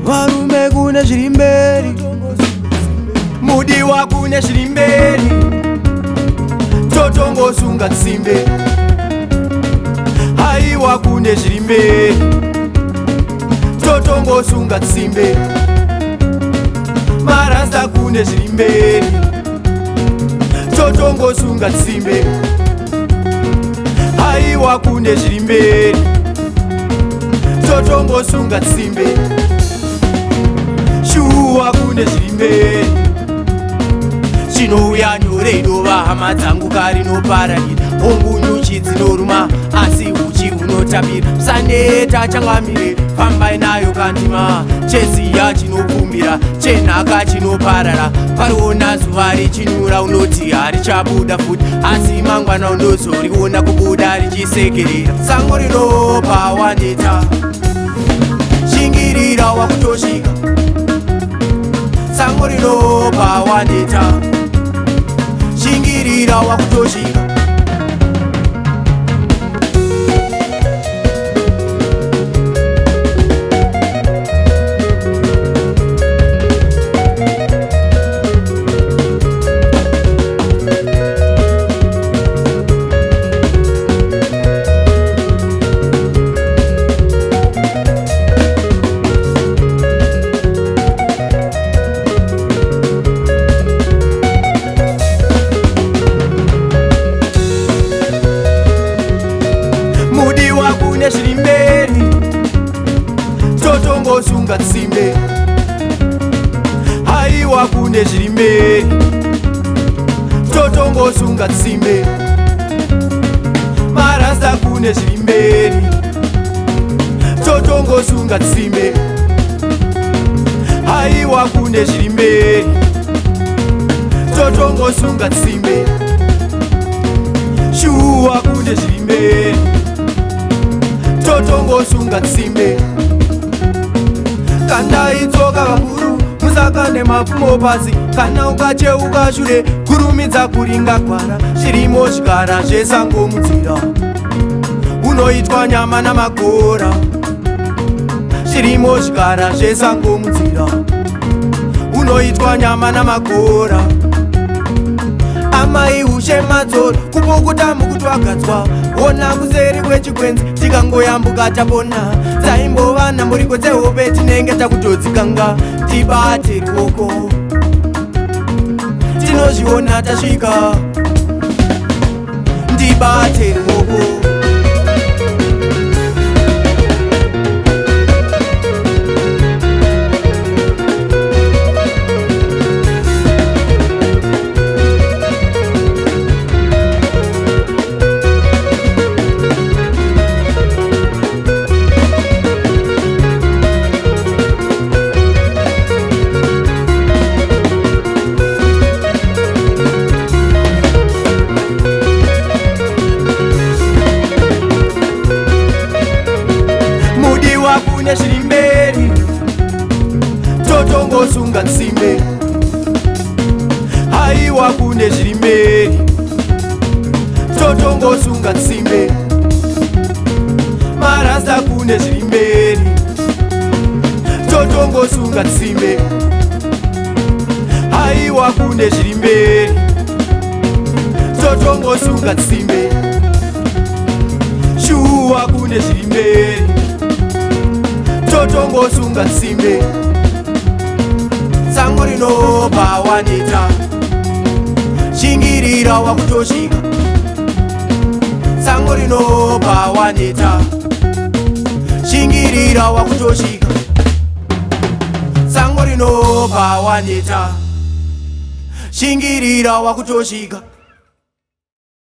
varume kune zviri mberi, mudiwa kune zviri mberi, totongosunga tsimbe. Haiwa kune zviri mberi, totongosunga tsimbe. Marasta kune zviri mberi, totongosunga tsimbe. Haiwa kune zviri mberi, totongosunga tsimbe. Shuwa kune zviri mberi, chinouya nyore inova hama dzangu kari noparadira. Hongu nyuchi dzinoruma asi uchi hunotapira. Musaneta changamire, fambai nayo kandima. Cheziya chinokumbira, chenhaka chinoparara. Pariona zuva richinyura unoti harichabuda futi, asi mangwana undozoriona kubuda richisekerera. Sango rinopa waneta, shingirira wakutosvika. Sango rinopa waneta, shingirira wakutosvika. Kune zviri mberi, totongosunga tsimbe. Haiwa kune zviri mberi, totongosunga tsimbe. Marasta kune zviri mberi, totongosunga tsimbe. Haiwa kune zviri mberi, totongosunga tsimbe. Shuwa kune zviri mberi, totongosunga tsimbe. Kana itsoka vakuru musakande mapfumo pasi, kana ukacheuka shure kurumidza kuringa gwara. Zvirimo zvigara zvesango munzira, unoitwa nyama namagora. Zvirimo zvigara zvesango munzira, unoitwa nyama namagora. Amai ushe madzoro kupukuta mukutwagadzwa, ona kuseri kwechikwenzi tikangoyambuka tapona. Dzaimbova nhambiriko dzehope tinenge takutodzikanga. Tibate ruoko, tinozviona tasvika. Ndibate ruoko. Kune zviri mberi, totongosunga tsimbe. Haiwa kune zviri mberi, totongosunga tsimbe. Marasta kune zviri mberi, totongosunga tsimbe. Haiwa kune zviri mberi, totongosunga tsimbe. Shuwa kune zviri mberi, totongosunga tsimbe. Sango rinopa waneta, shingirira wakutosvika. Sango rinopa waneta, shingirira wakutosvika. Sango rinopa waneta, shingirira wakutosvika.